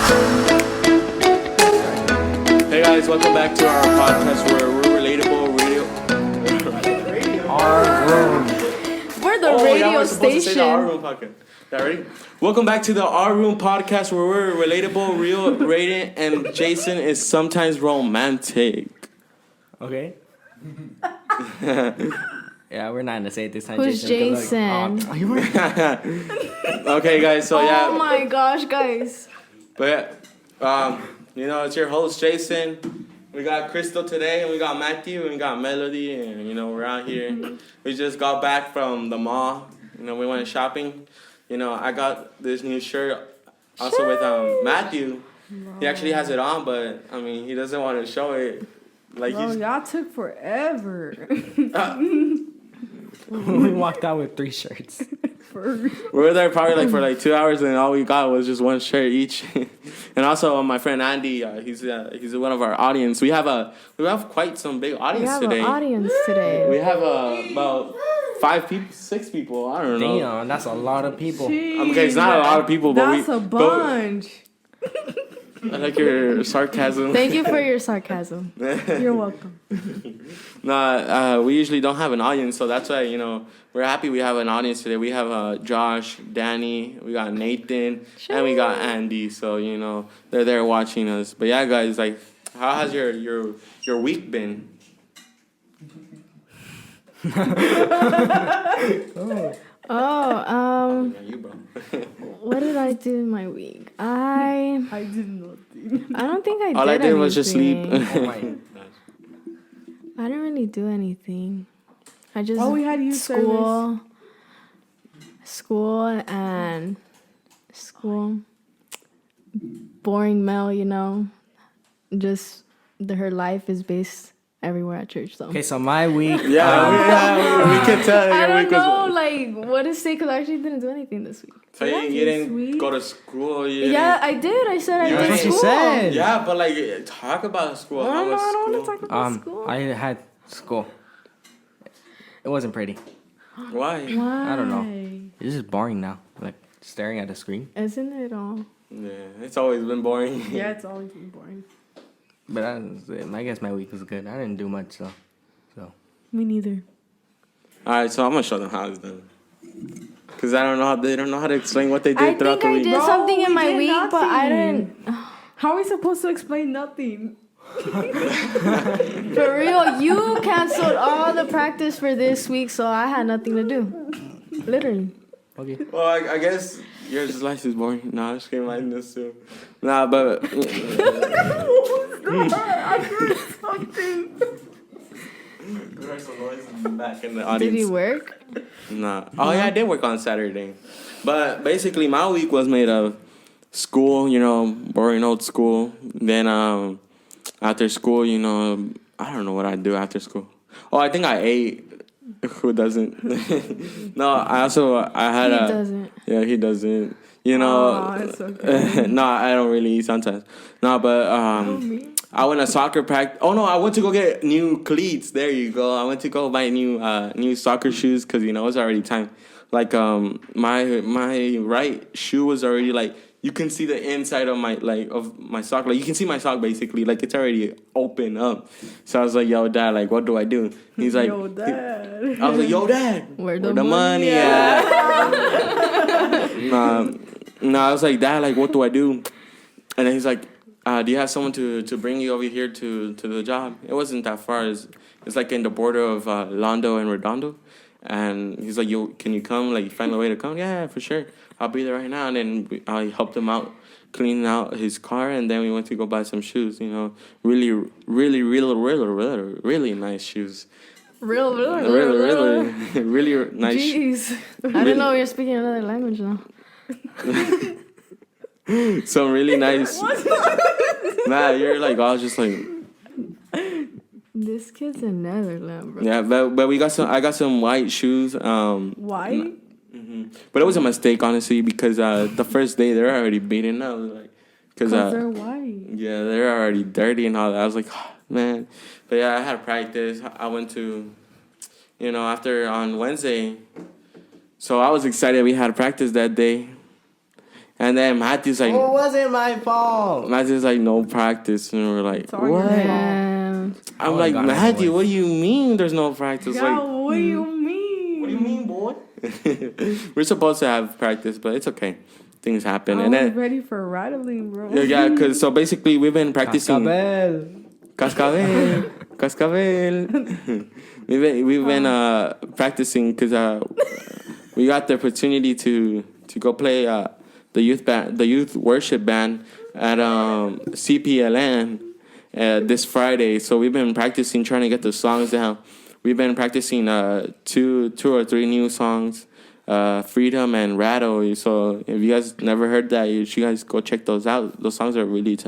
Hey guys, welcome back to our podcast where we're relatable radio. Our room. We're the radio we're supposed to say the Our station. Room podcast. That ready? Welcome back to the Our Room podcast where we're relatable, real, radiant, and Jason is sometimes romantic. Okay. Yeah, we're not gonna say it this time. Who's Jason? 'Cause, Jason? you were. Okay, guys. So yeah. Oh my gosh, guys. But it's your host Jason. We got Crystal today, and we got Matthew, and we got Melody, and we're out here. We just got back from the mall. We went shopping. I got this new shirt also with Matthew. He actually has it on, but he doesn't want to show it. Like y'all took forever. We walked out with 3 shirts. we were there probably for 2 hours, and all we got was just one shirt each. And also my friend Andy, he's one of our audience. We have quite some big audience today. We have an audience today. We have about 5 people, 6 people. I don't know. Damn, that's a lot of people. Okay, it's not a lot of people, but that's a bunch. I like your sarcasm. Thank you for your sarcasm. You're welcome. We usually don't have an audience, so that's why we're happy we have an audience today. We have Josh, Danny, we got Nathan, and we got Andy. So they're there watching us. But yeah, guys, how has your week been? Oh, Yeah, you, bro. what did I do in my week? I did nothing. don't think I did All I did was just sleep. anything. Oh my. I didn't really do anything. I just Oh, we had youth school boring Mel, just her life is based everywhere at church. So Okay, so my week. We can tell I your don't week was. know what to say because I actually didn't do anything this week. So you didn't go to school. Yeah, I did. I said I Yeah, did that's school. what she said. Yeah, but talk about school. I How don't know. was I don't school? want to talk about school. I had school. It wasn't pretty. Why? Why? I don't know. It's just boring now. Like staring at a screen. Isn't it all? Yeah, it's always been boring. Yeah, it's always been boring. But I guess my week was good. I didn't do much, so. Me neither. All right, so I'm gonna show them how it's done. Cause they don't know how to explain what they did I throughout think I the week. did something in we my did week, but I nothing. didn't. How are we supposed to explain nothing? For real, you canceled all the practice for this week, so I had nothing to do. Literally. Okay. Well, I guess yours life is boring. Nah, I just came like this too. Nah, but I heard something. we heard some noises back in the Did audience. you work? Nah. Oh yeah, I did work on Saturday. But basically my week was made of school, boring old school. Then after school, I don't know what I do after school. Oh, I think I ate. Who doesn't? No, I had He a. doesn't. Yeah, he doesn't. Aw, it's okay. No, I don't really eat sometimes. No, but I went to soccer practice. Oh no, I went to go get new cleats. There you go. I went to go buy new soccer shoes because it was already time. My right shoe was already you can see the inside of my sock. You can see my sock basically. It's already open up. So I was like, yo, Dad, what do I do? He's like, Yo, Dad. I was like, yo, Dad, Where the money at? No, I was like, Dad, what do I do? And then he's like, do you have someone to bring you over here to the job? It wasn't that far. It's in the border of Londo and Redondo. And he's like, can you come? Find a way to come? Yeah, for sure. I'll be there right now. And then I helped him out, cleaning out his car. And then we went to go buy some shoes, really, really, really, really, really, really nice shoes. Really nice. Jeez. I didn't know you were speaking another language now. Some really nice. Nah, you're I was just This kid's in Netherlands, bro. yeah, but I got some white shoes. Why? But it was a mistake, honestly, because the first day they're already beaten up, Because they're white. yeah, they're already dirty and all that. I was like, oh, man. But yeah, I had practice. I went to, after on Wednesday. So I was excited we had practice that day. And then Matthew's like, It wasn't my fault. Matthew's like, no practice. And we're like, all your what? fault. Damn. I'm Oh, like, God, Matthew, boy. what do you mean there's no practice? Yeah, Like, what do you mean? what do you mean, boy? We're supposed to have practice, but it's okay. Things happen. I And was then, ready for rattling, bro. yeah, because so basically we've been practicing. Cascabel. Cascabel. we've been practicing because we got the opportunity to go play the youth worship band at CPLN this Friday. So we've been practicing, trying to get the songs down. We've been practicing two or three new songs, Freedom and Rattle. So if you guys never heard that, you should guys go check those out. Those songs are really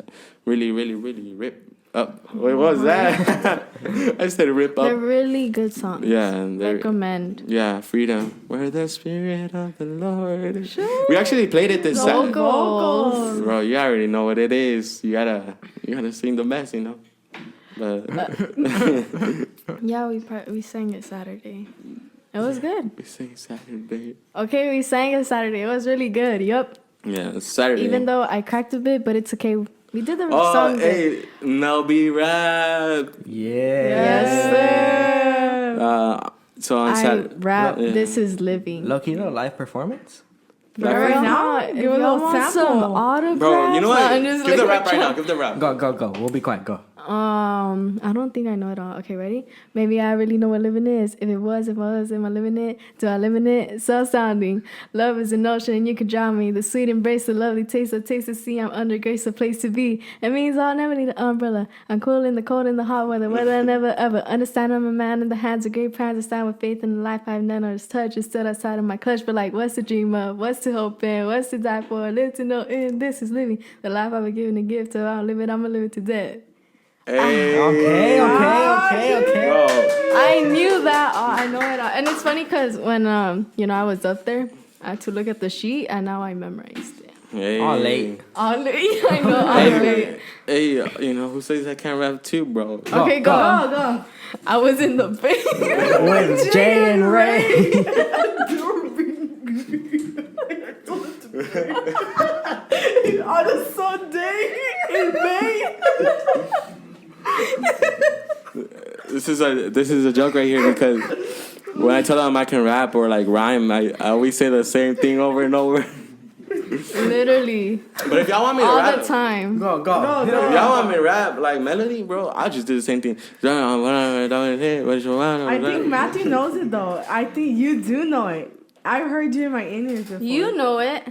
rip up. Wait, what was that? I said rip They're up. really good songs. Yeah, and they're Recommend. yeah, Freedom. Where the Spirit of the Lord. We actually played it this Saturday. Vocals. Bro, you already know what it is. You gotta sing the best, you know. But Yeah, we sang it Saturday. It was good. we sing Saturday. Okay, we sang it Saturday. It was really good. Yup. Yeah, it's Saturday. Even though I cracked a bit, but it's okay. We did the oh, song good. hey, Melby rap. Yes, sir. So on I Saturday. rap. Yeah. This is living. Loki, live performance? Right now? If Give y'all a little want some sample. autographs, Bro, you know what? I'm just Give the like, rap right now. Give the rap. Go. We'll be quiet. Go. I don't think I know it all. Okay, ready? Maybe I really know what living is. If I was, am I living it? Do I live in it? So sounding. Love is an ocean and you could drown me. The sweet embrace, the lovely taste of taste to see. I'm under grace, a place to be. It means I'll never need an umbrella. I'm cool in the cold and the hot weather. Whether I never ever understand I'm a man in the hands of great plans. I stand with faith in the life I've none or touch. It's still outside of my clutch. But like, what's to dream of? What's to hope in? What's to die for? Live to know in. This is living. The life I've been given a gift. So I'll live it. I'ma live it to death. Hey. Okay. Bro. I knew that. Oh, I know it all. And it's funny because when I was up there, I had to look at the sheet and now I memorized it. Hey. All late. All late. I know. All late. Hey, you know who says I can't rap too, bro? Okay, go. I was in the bed. With Jay and Ray. On a Sunday in May. This is a joke right here because when I tell them I can rap or like rhyme, I always say the same thing over and over. Literally. But if y'all want me to All rap, the time. Go. if y'all want me to rap like melody, bro, I'll just do the same thing. I think Matthew knows it though. I think you do know it. I've heard you in my in-ears before. You know it.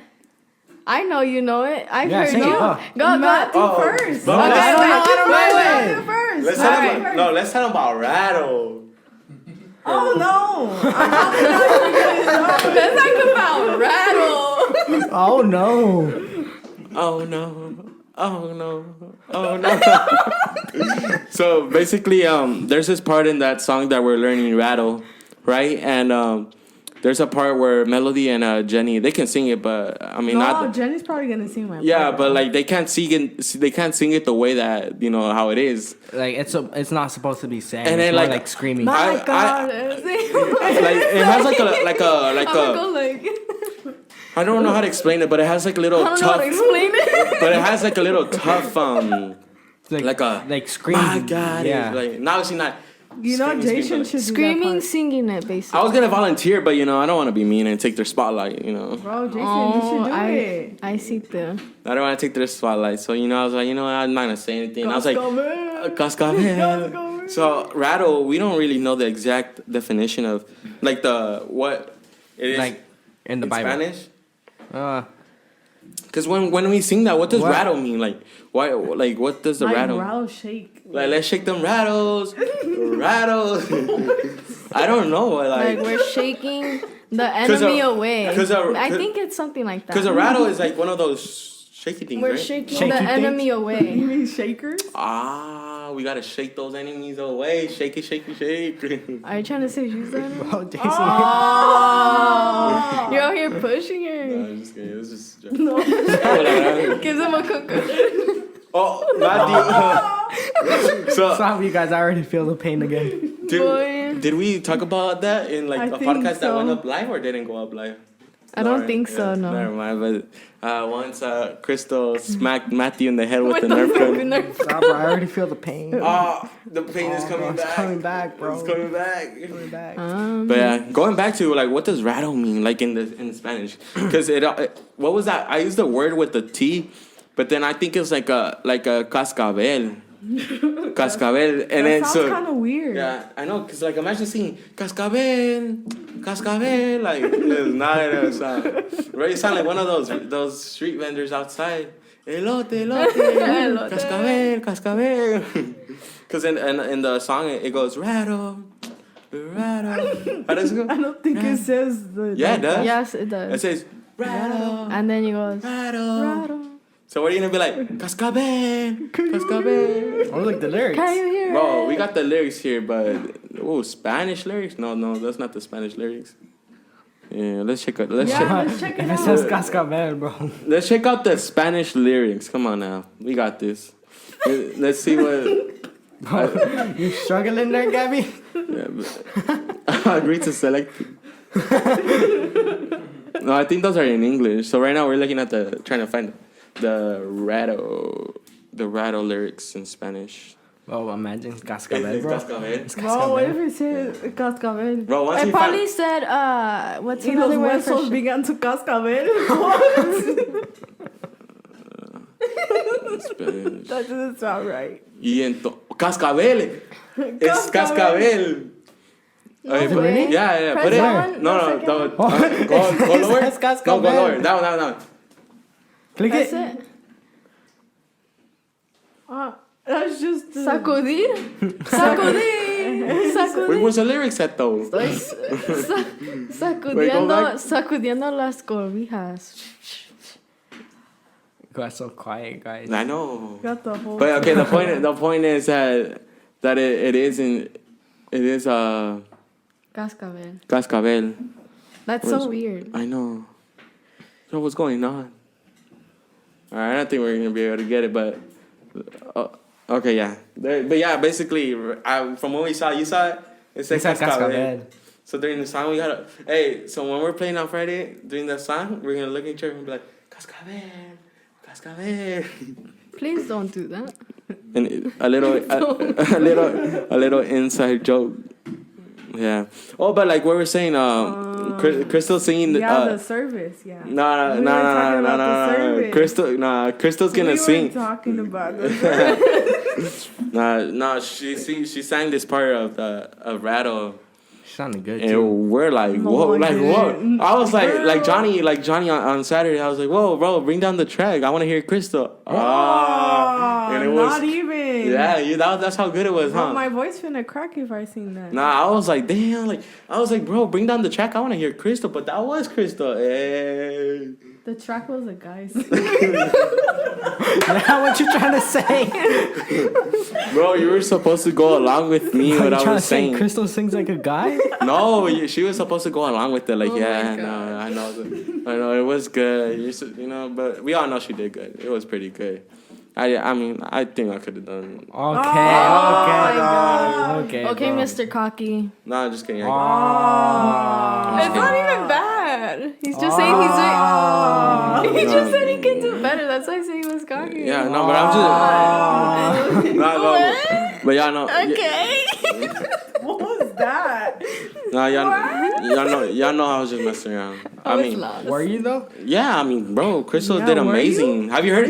I know you know it. I've Yeah, heard sing you. it. Oh. Go. Matthew Oh. first. But Okay, let's- wait. Matthew first. Let's All tell right. them. No, let's tell them about Rattle. Oh no. Let's talk about Rattle. Oh no. Oh no. Oh no. Oh no. So basically, there's this part in that song that we're learning Rattle, right? And there's a part where Melody and Jenny, they can sing it, but I mean not. Jenny's probably gonna sing my Yeah, part. but like they can't sing it. They can't sing it the way that you know how it is. Like it's not supposed to be sang. And It's then, more like- like screaming. My I- God. Like it has like I'm gonna a. go like. I don't know how to explain it, but it has like a little I don't know how tough. to explain it. But it has like a little tough like a like screaming. My God, Yeah. it's like now she's not. You know, screaming, Jason screaming, should do Screaming, that singing it, basically. I was gonna volunteer, but you know I don't want to be mean and take their spotlight. You know part. Bro, Jason, you should do it. I see the. I don't want to take their spotlight. So you know I was like, you know what? I'm not gonna say anything. I was like, Cascabel. Cascabel. So rattle, we don't really know the exact definition of like the what it is Like in the in Bible. Spanish. Uh, Because when we sing that, what does What? rattle mean? Like why? Like what does the Like rattle? rattle shake. Like let's shake them rattles, rattles. I don't know. Like we're shaking the 'Cause enemy a- away. 'cause a- I think it's something like that. because a rattle is like one of those shaky things, We're right? shaking Shaky the things? enemy You away. mean shakers? We gotta shake those enemies away. Shake it, shake it, shake. Are you trying to say she's the enemy? oh, Jason. Oh, you're out here pushing No, her. I'm just kidding. It was just. a joke. No. Gives him a cook. Oh, Matthew. So Some of you guys already feel the pain again. Boy. did we talk about that in like I a think podcast that so. went up live or didn't go up live? I don't think so, no. Never mind. But once Crystal smacked Matthew in the head with the Nerf gun. Stop, bro. I already feel the pain. Oh, the pain is coming bro, back. It's coming back, bro. It's coming back. Coming back. But yeah, going back to like, what does rattle mean, like in Spanish? Because what was that? I used the word with the T, but then I think it's like a cascabel. Cascabel, and That then sounds kind of weird. Yeah, I know, cause like imagine singing cascabel, like it's not a sound. Right, you sound like one of those street vendors outside. Elote, cascabel. Cause in the song it goes rattle. How does it go? I don't think it says the. Yeah, it does. Yes, it does. It says rattle. And then he goes, Rattle. So what are you gonna be like? Cascabel. Oh, look, the lyrics. can you hear Bro, it? we got the lyrics here, but Spanish lyrics? No, that's not the Spanish lyrics. Yeah, let's check out. Let's check it If it out. says cascabel, bro. Let's check out the Spanish lyrics. Come on now, we got this. Let's see what. You struggling there, Gabby? Yeah, I agreed to select. No, I think those are in English. So right now we're looking at trying to find the rattle lyrics in Spanish. Oh, imagine cascabel, bro. Cascabel. Bro, what if it says cascabel? Bro, once I we probably find, said, what's Y los another word for huesos began to cascabel. What? Spanish. That doesn't sound right. Cascabel. It's cascabel. Okay, put way. it. Yeah. Press Put it. that one, No. second. Go lower. It says No, cascabel. go lower. Down. Click That's it. it. That's just Sacudir. Wait, where's the lyrics at though? Estoy sacudiendo las cobijas. You got so quiet, guys. I know. got the whole. But okay, the point is that it is Cascabel. cascabel. That's so weird. I know. So what's going on? All right, I don't think we're gonna be able to get it, but okay, yeah. But yeah, basically, from what we saw, you saw it. It said It's like cascabel. cascabel. So during the song, we gotta. Hey, so when we're playing on Friday during the song, we're gonna look at each other and be like, cascabel. Please don't do that. And a little inside joke. Yeah. Oh, but like what we're saying, Crystal singing. Yeah, the service. Yeah. No. Crystal's gonna sing. We were talking about the service. No. She sang this part of Rattle. She sounded good And too. we're like, No, whoa, I like what? didn't. I was like Girl. Johnny on Saturday. I was like, whoa, bro, bring down the track. I want to hear Crystal. And it was, not even. yeah, that's how good it was, Bro, huh? my voice finna crack if I sing that. Nah, I was like, damn, bro, bring down the track. I want to hear Crystal, but that was Crystal. Hey. The track was a guy's. Now what you trying to say? Bro, you were supposed to go along with me Are what you I trying was to say saying. Crystal sings like a guy? No, she was supposed to go along with it. Like, Oh yeah, my God. I know, it was good. But we all know she did good. It was pretty good. I mean, I think I could have done. Okay, Okay, bro. Mr. Cocky. Nah, just kidding. It's not even bad. He's just saying he's doing. He just said he can do better. That's why I say he was cocky. Yeah, no, but I'm just. But y'all know. Okay. What was that? Nah, y'all know I was just messing around. I mean, Were you though? yeah, I mean, bro, Crystal Yeah, did were amazing. you? Have you Were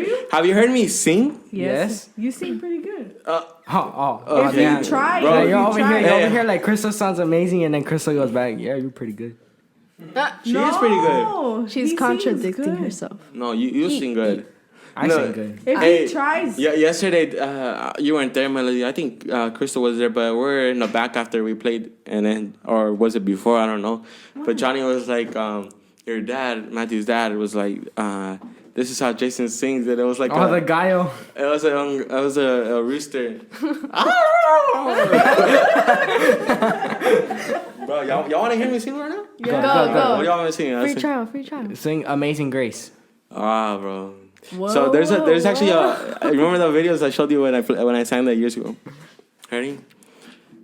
you? heard me sing? Yes. You sing pretty good. Okay. Yeah. You tried. Bro, Yeah, you you're over here. tried. You're Hey. over here like Crystal sounds amazing, and then Crystal goes back. Yeah, you're pretty good. She is pretty good. No, She's he contradicting sings good. herself. No, you sing good. I No. sing good. If Hey, he tries. Yeah, yesterday you weren't there, Melody. I think Crystal was there, but we're in the back after we played, and then or was it before? I don't know. But Johnny was like, your dad, Matthew's dad, was like, this is how Jason sings, and it was like, The gallo. it was a rooster. Bro, y'all want to hear me sing right now? Go, What go. do y'all want me to sing? Free trial. Sing Amazing Grace. Ah, bro. Whoa, So there's actually whoa. I remember the videos I showed you when I sang that years ago. Ready?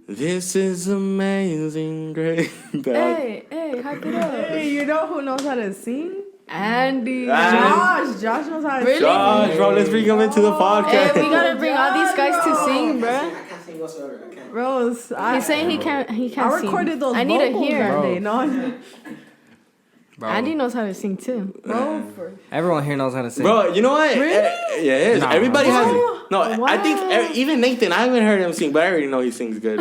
This is amazing grace. Hey, hype it up. Hey, you know who knows how to sing? Andy. Josh knows how to Really? sing. Josh, bro, let's bring him into the podcast. Hey, we gotta bring all these guys to sing, bro. I can't sing whatsoever. I can't. Bros, He's saying he can't sing. I recorded those I need to vocals hear. that day. Bro. No, Bro. Andy knows how to sing too. Everyone here knows how to sing. Bro, you know what? Really? Yeah, it is. Nah. Everybody has. No, Wow. I think even Nathan. I haven't heard him sing, but I already know he sings good.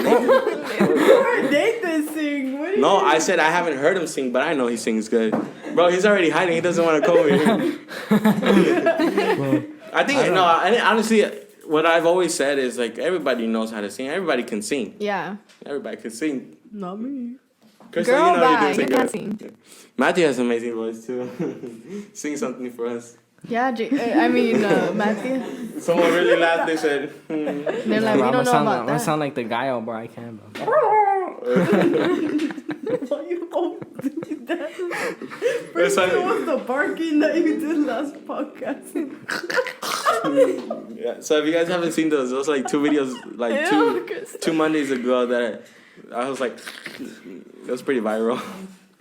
Nathan sing. What No, I said I haven't heard him sing, but I know he sings good. Bro, he's already hiding. He doesn't want to come here. I think honestly, what I've always said is like everybody knows how to sing. Everybody can sing. Yeah. Everybody can sing. Not me. Crystal, Girl, bye. sing You can't good. sing. Matthew has an amazing voice too. Sing something for us. Yeah, Matthew. Someone really laughed. They said, They're like, we don't know about I'm gonna that. sound like the guy, oh, bro. I can, bro. Why you always do that? It's like- It was the barking that you did last podcast. Yeah. So if you guys haven't seen those like 2 videos, like Ew, 2 Mondays ago that I was like, it was pretty viral.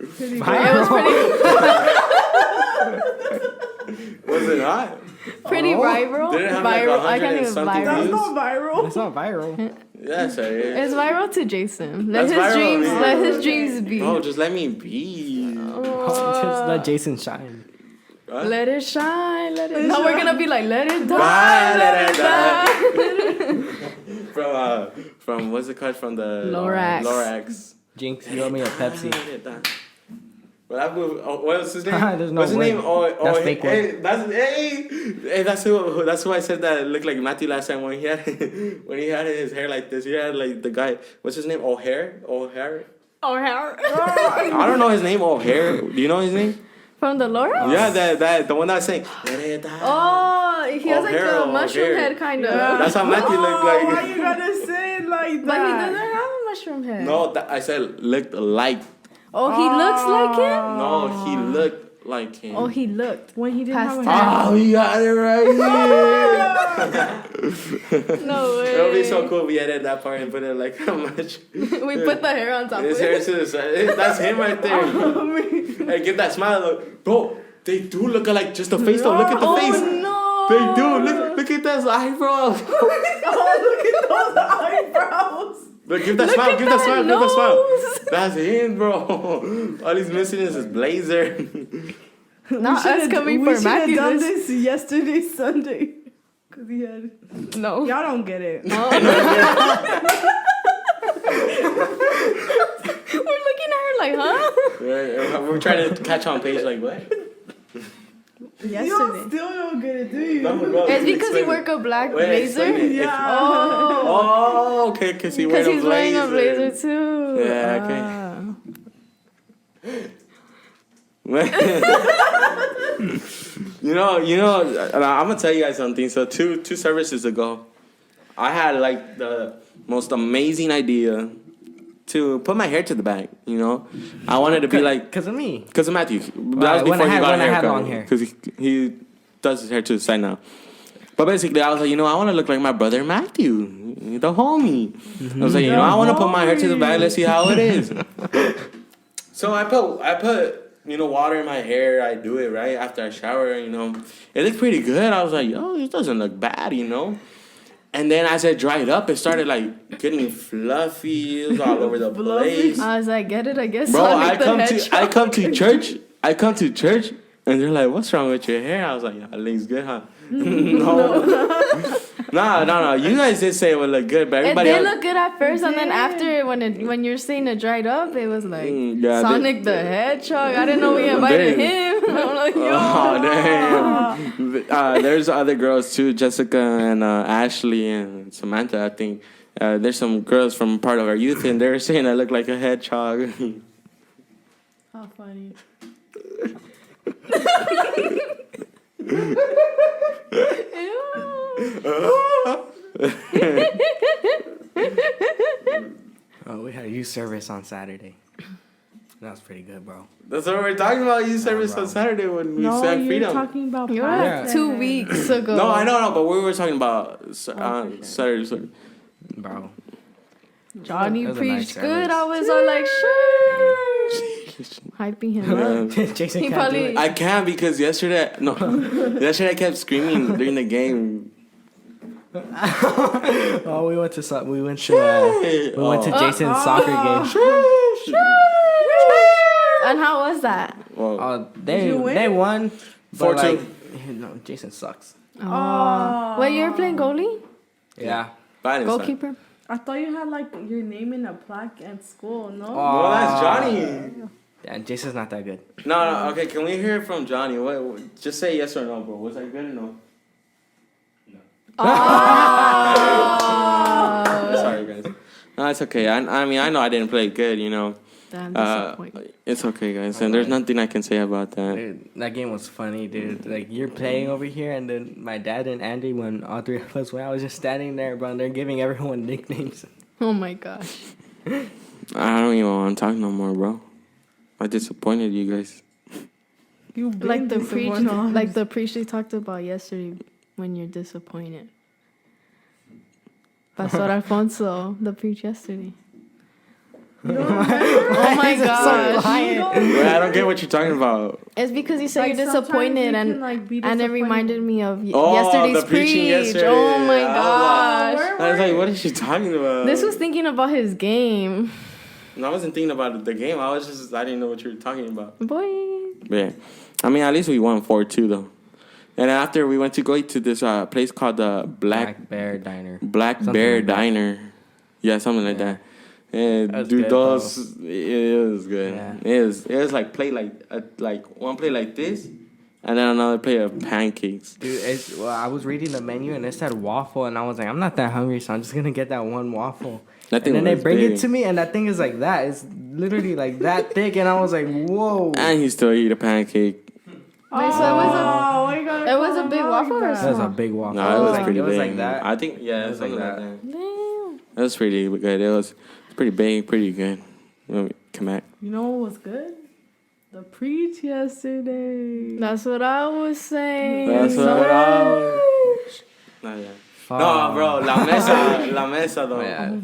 It was Was it not? pretty viral. Did it have like Viral. I 100 can't and even something viral. That's views? not viral. It's not viral. Yes, it is. It's viral to Jason. Let That's his viral, dreams. yeah. Let his dreams be. Bro, just let me be. Just let Jason shine. What? Let it shine. Let it. Let it No, we're shine. gonna be like, let it die. Bye, Let it die. From what's it called? From the Lorax. Lorax. Jinx, you owe me a Pepsi. What was his name? There's no What's his way. name? That's fake one. Hey, that's who I said that looked like Matthew last time when he had his hair like this. He had like the guy. What's his name? O'Hare. Oh, hair. I don't know his name. O'Hare. Do you know his name? From the Laura? Yeah, that the one that's saying. Oh, he has like O'Hare, a mushroom O'Hare. head kind of. That's how Matthew looked Why like. you gotta say it like that? But he doesn't have a mushroom head. No, I said looked like. Oh, he looks like him? No, he looked like him. Oh, he looked. When he didn't Past have a tense. Oh, we got it right here. No way. It'll be so cool if we edit that part and put it like how much. We put the hair on top of His hair it. to the side. That's him right there. Hey, get that smile. Look. Bro, they do look alike. Just the face though. Look at the Oh, face. no. They do. Look at those eyebrows. Oh, look at those eyebrows. Look, give that Look smile. at Give that smile. Give that smile. nose. That's him, bro. All he's missing is his blazer. Not us coming for We Matthew. should have done this- this yesterday, Sunday. Cause he had. No. Y'all don't get it. We're looking at her like, huh? We're trying to catch on page like what? You Yesterday. still don't get it, do you? No, bro, It's because explain you wear a black Wait, explain blazer. it. Yeah. Oh, okay, because Because he's wearing a blazer too. Yeah, okay. you know, I'm gonna tell you guys something. So two services ago, I had like the most amazing idea to put my hair to the back. You know, I wanted to be like Because of me. because of Matthew. That was When before I he had- got when a I had haircut. long hair. Because he does his hair to the side now. But basically, I was like, I want to look like my brother Matthew, the homie. I was like, I want to put my hair to the back. Let's see how it is. So I put water in my hair. I do it right after I shower. It looked pretty good. I was like, it doesn't look bad. And then as it dried up, it started like getting fluffy. It was all over the place. I was like, get it, I guess. Bro, Sonic I the come to Hedgehog. church, and they're like, "What's wrong with your hair?" I was like, "It looks good, huh?" No. No. You guys did say it would look good, but It everybody did else. look good at first, and then after, when you're saying it dried up, it was like yeah, Sonic the Hedgehog. I didn't know we invited him. I'm like, yo. Oh damn! There's other girls too, Jessica and Ashley and Samantha. I think there's some girls from part of our youth, and they're saying I look like a hedgehog. How funny. Oh, we had a youth service on Saturday. That was pretty good, bro. That's what we're talking about. Youth service on Saturday when we No, sang you're freedom. talking about You were Yeah. 2 weeks ago. No, I know, but we were talking about Saturday. Bro. Johnny That was a nice preached good. service. I was all like, sure. Hyping him up. Jason He can't probably- do it. I can't because yesterday I kept screaming during the game. Oh, we went to Jason's soccer game. And how was that? Well, Oh, Did you win? they won. But 4-2. no, Jason sucks. Oh. Wait, you were playing goalie? Yeah. but I didn't suck. Goalkeeper? I thought you had like your name in a plaque at school, no? Well, that's Johnny. Yeah, Jason's not that good. No, okay. Can we hear it from Johnny? What? Just say yes or no, bro. Was that good or no? Sorry, guys. No, it's okay. I mean, I know I didn't play good. You know. Damn, disappointed. It's okay, guys. And there's nothing I can say about that. Dude, that game was funny, dude. Like, you're playing over here, and then my dad and Andy, when all three of us went, I was just standing there, bro, and they're giving everyone nicknames. Oh my gosh. I don't even want to talk no more, bro. I disappointed you guys. You Like the preach they talked about yesterday when you're disappointed. Pastor Alfonso, the preach yesterday. Oh my gosh. Wait, I don't get what you're talking about. It's because you said Like, you're disappointed sometimes you and can, like, be and it disappointed. reminded me of Oh, yesterday's the preaching preach. yesterday. Oh my I gosh. I was like, what is she talking about? This was thinking about his game. No, I wasn't thinking about the game. I didn't know what you were talking about. Boy. Yeah. I mean, at least we won 4-2, though. And after we went to go eat to this place called the Black Bear Diner. Black Something Bear like that. Diner. Yeah, something like that. And That's dude, good, those it was good. Yeah. It was like plate like one plate like this, and then another plate of pancakes. Dude, I was reading the menu, and it said waffle, and I was like, I'm not that hungry, so I'm just going to get that one waffle. That thing And then they was bring big. it to me, and that thing is like that. It's literally like that thick, and I was like, whoa. And he still eat a pancake. Wait, so it was a big waffle or That was a big waffle. No, it was like, pretty it was big. like that. I think yeah, it was like something like that. that. Damn. It was pretty good. It was pretty big, pretty good. Let me come back. You know what was good? The preach yesterday. That's what I was saying. That's what I was. No, yeah. No, bro, la mesa though. Oh, yeah.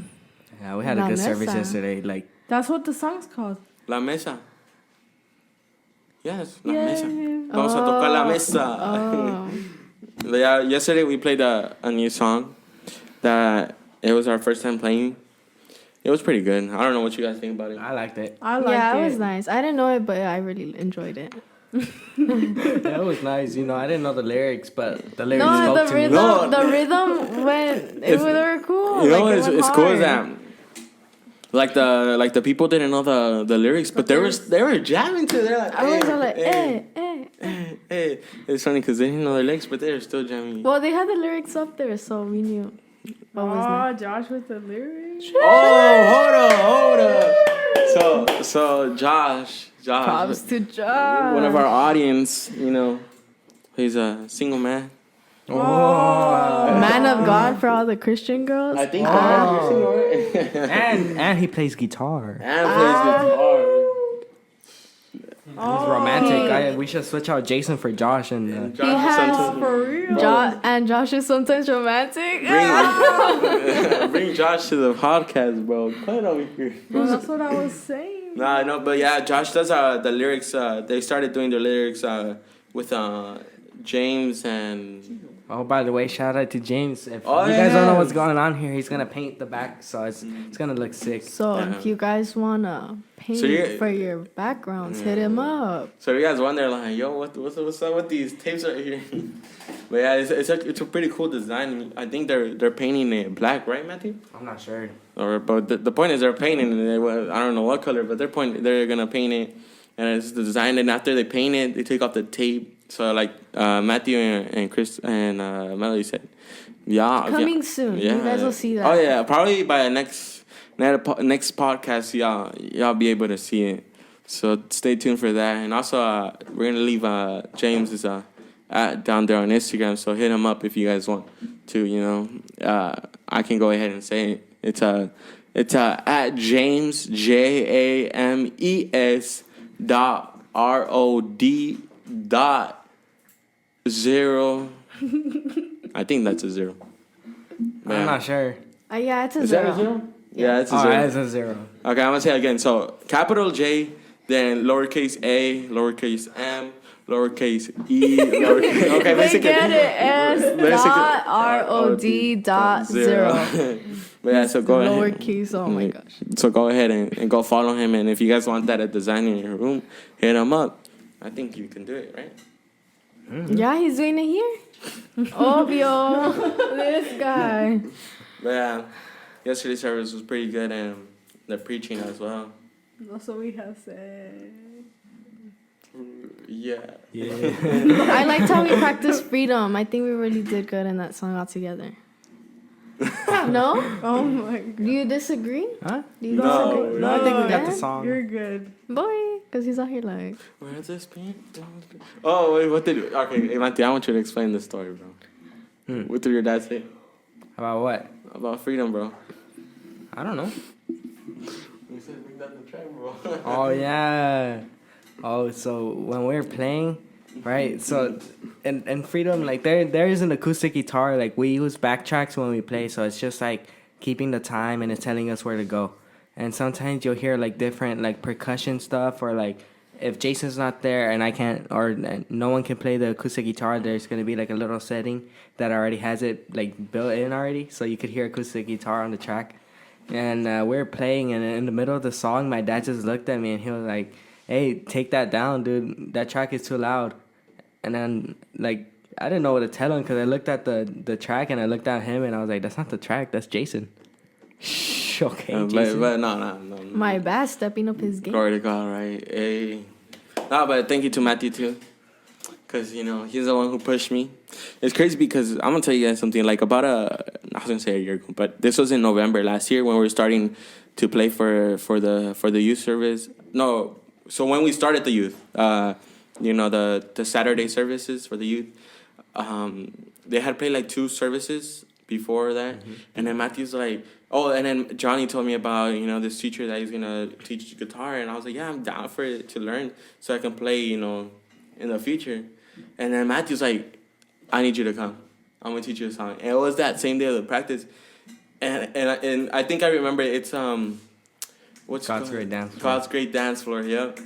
Yeah, we had a La good service mesa. yesterday. Like, That's what the song's called. La mesa. Yes, la Yay. mesa. Vamos a tocar la mesa. Oh. Yeah, yesterday we played a new song that it was our first time playing. It was pretty good. I don't know what you guys think about it. I liked it. I liked Yeah, it. it was nice. I didn't know it, but I really enjoyed it. Yeah, it was nice. You know, I didn't know the lyrics, but the lyrics No, spoke the to rhythm, me. No. the rhythm went. They were cool. You know, like, it it's went cool is hard. that like the people didn't know the lyrics, but they were jamming to it. They're like, I was all like, hey. It's funny because they didn't know their lyrics, but they were still jamming. Well, they had the lyrics up there, so we knew. What was Oh, Josh with the lyrics. Oh, hold up. So Josh, Props to Josh. one of our audience, you know, he's a single man. Man of God for all the Christian girls. I think you're single, right? And he plays guitar. And plays guitar. He's romantic. We should switch out Jason for Josh and. Josh He has- sometimes- For real. And Josh is sometimes romantic. Bring Josh to the podcast, bro. Come over here. Well, that's what I was saying. Nah, no, but yeah, Josh does the lyrics. They started doing the lyrics with James and. Oh, by the way, shout out to James. If Oh, you guys don't know yeah. what's going on here, he's gonna paint the back, so it's gonna look sick. So if you guys wanna paint So you- for your backgrounds, hit him up. So you guys wonder like, yo, what's up with these tapes right here? But yeah, it's a pretty cool design. I think they're painting it black, right, Matthew? I'm not sure. But the point is they're painting it. I don't know what color, but they're gonna paint it, and it's the design. And after they paint it, they take off the tape. So like Matthew and Chris and Melody said, yeah, Coming soon. You guys will see that. Oh yeah, probably by the next podcast, y'all be able to see it. So stay tuned for that. And also, we're gonna leave James's at down there on Instagram. So hit him up if you guys want to. You know, I can go ahead and say it. It's at James JAMES .ROD.0. I think that's a 0. I'm not sure. Yeah, it's a Is zero. that a 0? Yeah, it's a Oh, 0. it's a 0. Okay, I'm gonna say it again. So capital J then lowercase a, lowercase m, lowercase e, lowercase. Okay, They basically. get it. S.ROD.0. But yeah, so go ahead. Lowercase. Oh my gosh. So go ahead and go follow him. And if you guys want that at design in your room, hit him up. I think you can do it, right? Mm-hmm. Yeah, he's doing it here. Obvio. This guy. But yeah, yesterday's service was pretty good, and the preaching as well. That's what we have said. Yeah. I liked how we practiced freedom. I think we really did good in that song altogether. No? Oh my god. Do you disagree? Huh? Do you No. disagree? No, I think we got Yeah? the song. You're good. Boy, because he's out here like... Where's this pink? Oh, wait, what did... Okay, hey, Matthew, I want you to explain the story, bro. What did your dad say? About what? About freedom, bro. I don't know. We said bring that the track, bro. Oh, yeah. Oh, so when we're playing, right? So in Freedom, like there is an acoustic guitar. Like we use backtracks when we play, so it's just like keeping the time and it's telling us where to go. And sometimes you'll hear like different like percussion stuff, or like if Jason's not there and I can't, or no one can play the acoustic guitar, there's gonna be like a little setting that already has it like built in already, so you could hear acoustic guitar on the track. And we're playing, and in the middle of the song, my dad just looked at me and he was like, "Hey, take that down, dude. That track is too loud." And then, like, I didn't know what to tell him because I looked at the track and I looked at him and I was like, "That's not the track. That's Jason." Shh, okay, Jason. But no. My bad, stepping up his game. Glory to God, right? Hey. No, but thank you to Matthew, too. Because, you know, he's the one who pushed me. It's crazy because I'm going to tell you guys something. Like, I was going to say a year ago, but this was in November last year when we were starting to play for the youth service. No, so when we started the youth, you know, the Saturday services for the youth, they had played like 2 services before that. Mm-hmm. And then Matthew's like, oh, and then Johnny told me about, you know, this teacher that he's going to teach guitar. And I was like, yeah, I'm down for it to learn so I can play, you know, in the future. And then Matthew's like, I need you to come. I'm going to teach you a song. And it was that same day of the practice. And I think I remember it's, what's God's it Great Dance Floor. God's Great Dance Floor, yep.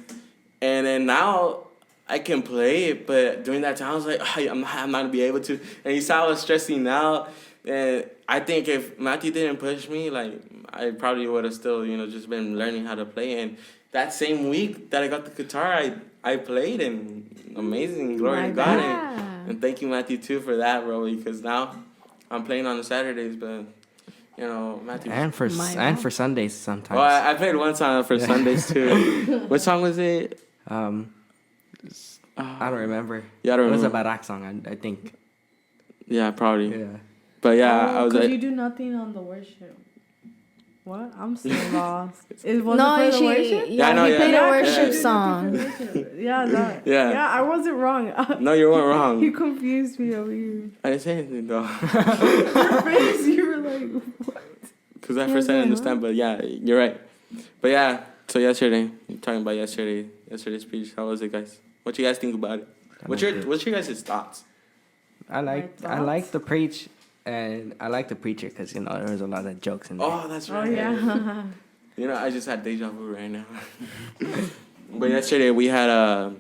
And then now I can play it, but during that time I was like, I'm not going to be able to. And you saw I was stressing out. And I think if Matthew didn't push me, like, I probably would have still, you know, just been learning how to play. And that same week that I got the guitar, I played, and amazing, glory to God. And thank you, Matthew, too, for that, bro, because now I'm playing on the Saturdays, but, you know, Matthew. And for Sundays sometimes. Oh, I played one song for Sundays, too. What song was it? I don't remember. Yeah, I don't remember. It was a Barak song, I think. Yeah, probably. Yeah. But yeah, I was like, you do nothing on the worship. What? I'm still lost. It wasn't No, for the worship? Yeah, he played a worship song. Yeah, I wasn't wrong. No, you weren't wrong. You confused me over here. I didn't say anything, though. Your face, you were like, what? Because at first I didn't understand, but yeah, you're right. But yeah, so yesterday, you're talking about yesterday's speech. How was it, guys? What you guys think about it? What's your guys' thoughts? I like the preach, and I like the preacher because, you know, there was a lot of jokes in there. Oh, that's right. Oh, yeah. You know, I just had deja vu right now. But yesterday we had a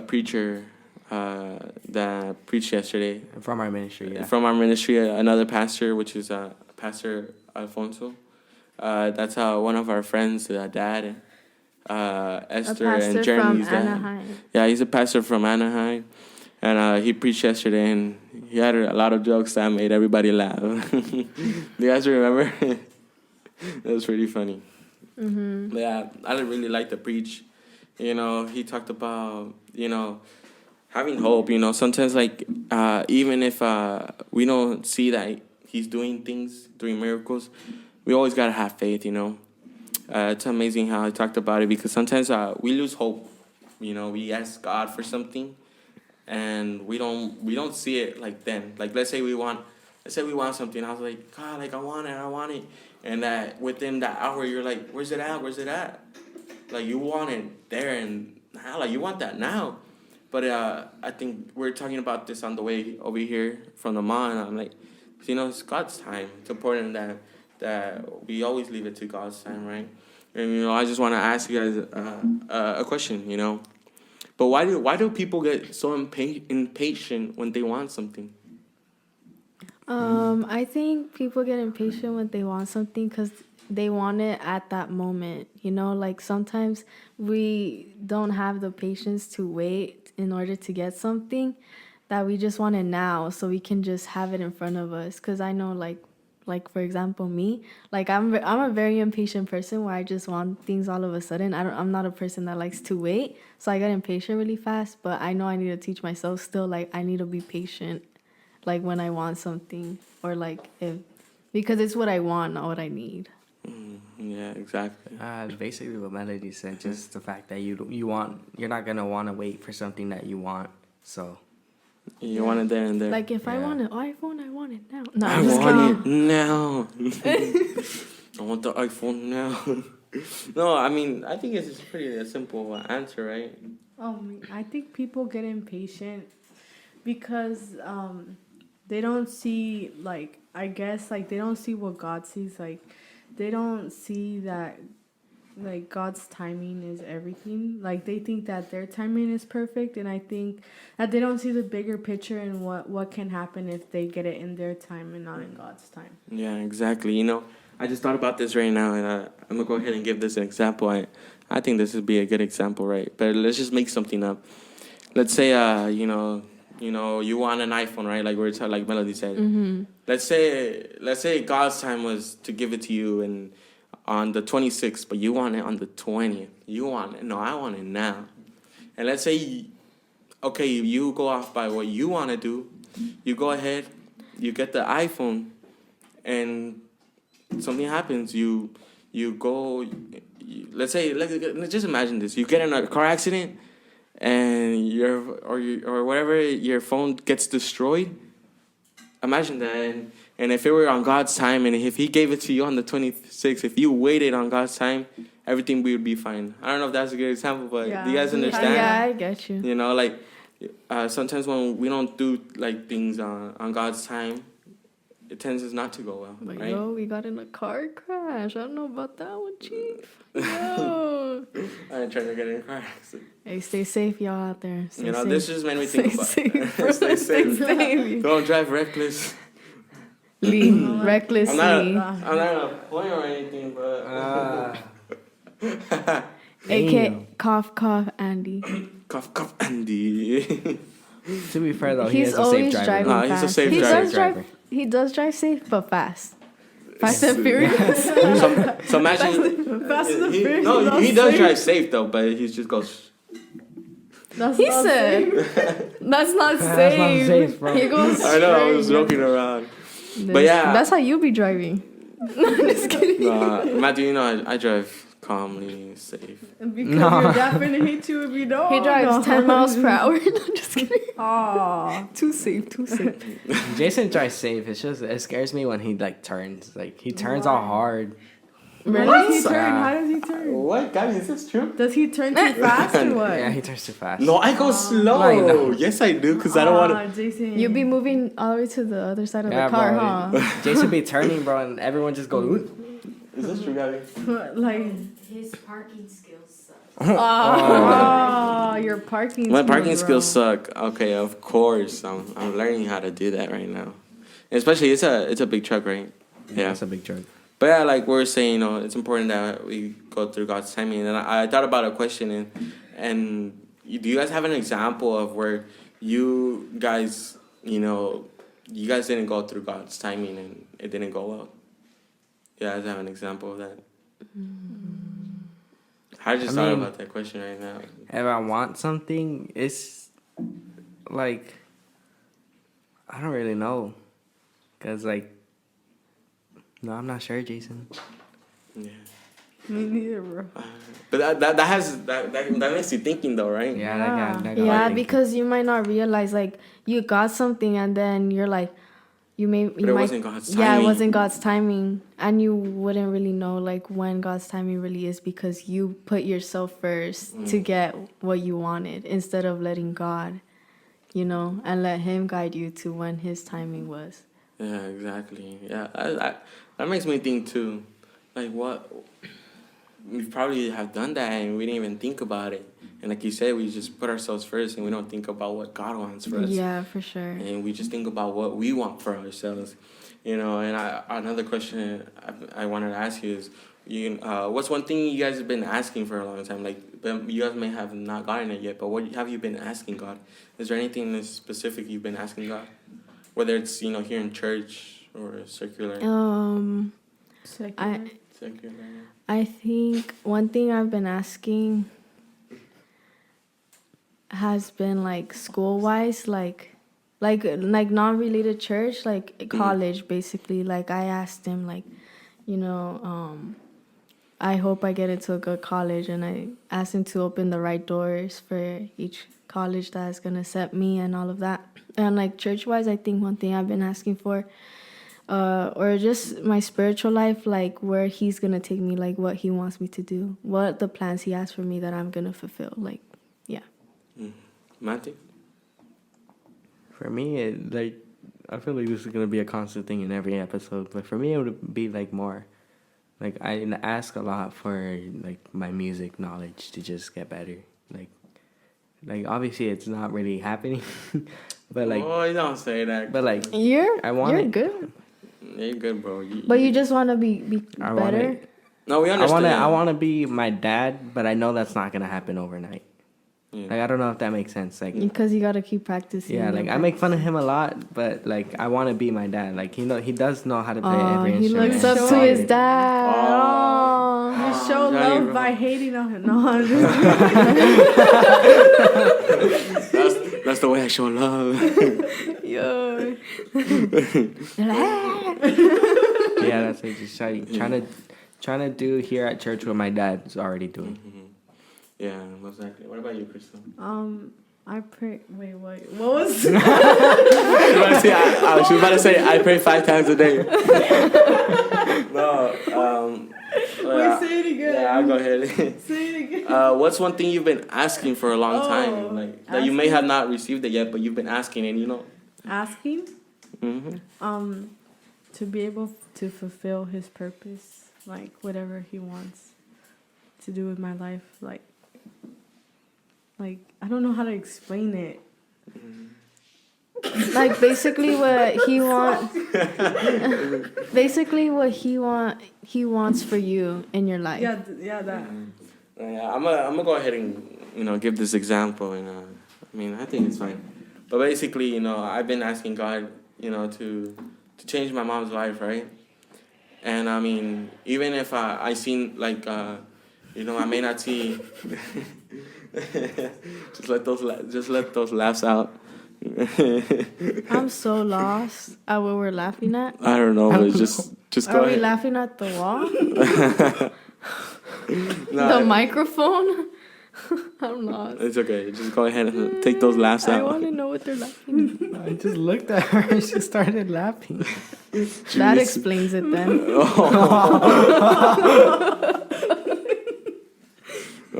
preacher that preached yesterday. From our ministry, yeah. From our ministry, another pastor, which is Pastor Alfonso. That's one of our friends, dad, Esther and Jeremy's dad. Anaheim. Yeah, he's a pastor from Anaheim. And he preached yesterday, and he had a lot of jokes that made everybody laugh. Do you guys remember? That was pretty funny. Mm-hmm. But yeah, I really like to preach. You know, he talked about, you know, having hope. You know, sometimes, like, even if we don't see that he's doing things, doing miracles, we always got to have faith, you know. It's amazing how he talked about it, because sometimes we lose hope. You know, we ask God for something, and we don't see it like then. Like, let's say we want something. I was like, God, like, I want it. And that within that hour, you're like, where's it at? Like, you want it there and now. Like, you want that now. But I think we're talking about this on the way over here from the mall, and I'm like, you know, it's God's time. It's important that we always leave it to God's time, right? And I just want to ask you guys a question. But why do people get so impatient when they want something? I think people get impatient when they want something because they want it at that moment. Like sometimes we don't have the patience to wait in order to get something that we just want it now, so we can just have it in front of us. Because I know, like for example, me, like I'm a very impatient person where I just want things all of a sudden. I'm not a person that likes to wait, so I get impatient really fast. But I know I need to teach myself still, like I need to be patient, like when I want something, or like because it's what I want, not what I need. Yeah, exactly. Basically what Melody said, just the fact that you're not gonna want to wait for something that you want. So you want it there and there. Like if I want an iPhone, I want it now. No, I I'm just want kidding. it now. I want the iPhone now. No, I mean, I think it's just a simple answer, right? I think people get impatient because they don't see, like, I guess, like, they don't see what God sees. Like, they don't see that, like, God's timing is everything. Like, they think that their timing is perfect, and I think that they don't see the bigger picture and what can happen if they get it in their time and not in God's time. Yeah, exactly. I just thought about this right now, and I'm gonna go ahead and give this an example. I think this would be a good example, right? But let's just make something up. Let's say, you want an iPhone, right? Like like Melody said. Mm-hmm. Let's say God's time was to give it to you and on the 26th, but you want it on the 20th. You want it? No, I want it now. And let's say, okay, you go off by what you want to do. You go ahead, you get the iPhone, and something happens. You go. Let's say, let's just imagine this. You get in a car accident, and or whatever, your phone gets destroyed. Imagine that. And if it were on God's time, and if He gave it to you on the 26th, if you waited on God's time, everything would be fine. I don't know if that's a good example, but do you guys understand? Yeah, I get you. Like sometimes when we don't do like things on God's time, it tends not to go well. But right? yo, we got in a car crash. I don't know about that one, Chief. Yo. I ain't trying to get in a car accident. Hey, stay safe, y'all out there. Stay safe. This just made me think about safe, bro. Stay safe. Stay safe. Don't drive reckless. Recklessly. I'm not a point or anything, but AK cough cough Andy. cough, Andy. to be fair though, He's he is a always safe driver. driving Nah, he's a fast. safe he driver. does drive. He does drive safe, but fast. Fast and furious. So imagine. Fast and he, Furious no, is he not does safe. drive safe though, but he just goes. That's He not said, safe. "That's not That's not safe." safe, bro. He goes I know, I was straight. joking around. But yeah. That's how you be driving. Just kidding. Matthew, I drive calmly, safe. And because your dad finna hit you if you don't. He drives 10 miles per hour. I'm just kidding. Aw. Too safe. Too safe. Jason drives safe. It's just it scares me when he like turns. Like he turns all hard. How Really? does he turn? Yeah. How does he turn? What, guys? Is this true? Does he turn too fast or what? Yeah, he turns too fast. No, I go slow. No. Yes, I do, because I don't want to. Jason. You be moving all the way to the other side of Yeah, the car, bro. huh? Jason be turning, bro, and everyone just goes. "Ooh." Is this true, Gabby? Like, His parking skills suck. oh, your parking. My parking skills, skills suck. Okay, of course. I'm learning how to do that right now. Especially, it's a big truck, right? Yeah. That's a big joke. But yeah, like we're saying, it's important that we go through God's timing. And I thought about a question, and do you guys have an example of where you guys, you guys didn't go through God's timing and it didn't go well? You guys have an example of that? I just thought about that question right now. If I want something, it's like I don't really know, cause like no, I'm not sure, Jason. Yeah. Me neither, bro. But that makes you thinking though, right? Yeah, that got Yeah, me because you might not realize like you got something and then you're like you But it might wasn't God's yeah, it timing. wasn't God's timing, and you wouldn't really know like when God's timing really is because you put yourself first to get what you wanted instead of letting God, and let Him guide you to when His timing was. Yeah, exactly. Yeah, that makes me think too. Like, what we probably have done that and we didn't even think about it. And like you said, we just put ourselves first and we don't think about what God wants for us. Yeah, for sure. And we just think about what we want for ourselves. You know, and another question I wanted to ask you is, what's one thing you guys have been asking for a long time? Like, but you guys may have not gotten it yet, but what have you been asking God? Is there anything that's specific you've been asking God? Whether it's, you know, here in church or secular. Secular. Secular. I think one thing I've been asking has been like school wise, like non related church, like college basically. Like I asked him, like, you know, I hope I get into a good college, and I asked him to open the right doors for each college that's gonna accept me and all of that. And like church wise, I think one thing I've been asking for, or just my spiritual life, like where he's gonna take me, like what he wants me to do, what the plans he has for me that I'm gonna fulfill. Like, yeah. Matthew? For me, I feel like this is gonna be a constant thing in every episode. But for me, it would be like more, like I ask a lot for like my music knowledge to just get better. Like obviously it's not really happening, but like. Oh, you don't say that. But like You're it. good. Yeah, you're good, bro. But you just want to be I better. No, we understand. I want to be my dad, but I know that's not gonna happen overnight. Yeah. Like I don't know if that makes sense. Like Because you gotta keep practicing. yeah, like I make fun of him a lot, but like I want to be my dad. Like he does know how to play every he instrument. looks up to his dad. Oh. You show Johnny, love bro. by hating on him. No, I'm just That's the way I show love. Yo. Yeah, that's it. Just trying to do here at church what my dad's already doing. Yeah, most likely. What about you, Crystal? I pray. Wait, what was? I was about to say I pray 5 times a day. No. Wait, say it again. Yeah, I'll go ahead. Say it again. What's one thing you've been asking for a long time, like that you may have not received it yet, but you've been asking, and you know? Asking. Mm-hmm. To be able to fulfill his purpose, like whatever he wants to do with my life, like I don't know how to explain it. Like basically what he wants. Basically what he wants for you in your life. Yeah, that. Yeah, I'm gonna go ahead and give this example, and I mean I think it's fine, but basically I've been asking God to change my mom's life, right? And I mean even if I seen like I may not see. just let those laughs out. I'm so lost at what we're laughing at. I don't know, but just go Are ahead. we laughing at the wall? No, The microphone? I'm lost. it's okay. Just go ahead and take those laughs I out. want to know what they're laughing at. I just looked at her and she started laughing. That explains it then.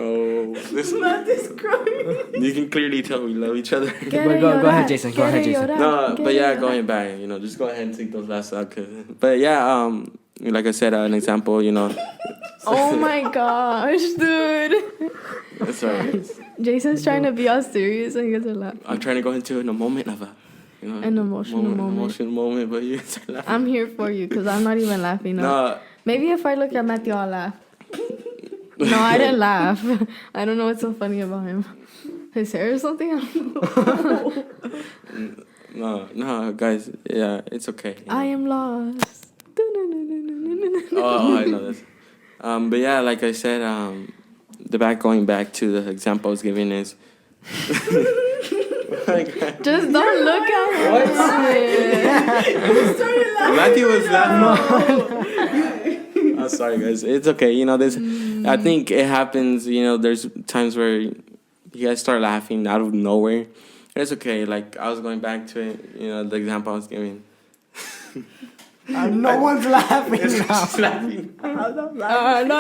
Oh, this you can clearly tell we love each other. Go ahead, Jason. Go ahead, Jason. No, but yeah, going back, just go ahead and take those laughs out. But yeah, like I said, an example, Oh my gosh, dude. It's alright. Jason's trying to be all serious and you guys are laughing. I'm trying to go into a moment of An emotional moment. Emotional moment, but you start laughing. I'm here for you because I'm not even laughing. No, Maybe if I look at Matthew, I'll laugh. No, I didn't laugh. I don't know what's so funny about him. His hair or something? I don't know. no, guys, yeah, it's okay. I am lost. Oh, I know this. But yeah, like I said, going back to the example I was giving is. Just don't look at him. Matthew was laughing. I'm sorry, guys. It's okay. This. I think it happens. There's times where you guys start laughing out of nowhere. It's okay. Like I was going back to it. The example I was giving. No one's laughing now. She's laughing. I'm not laughing.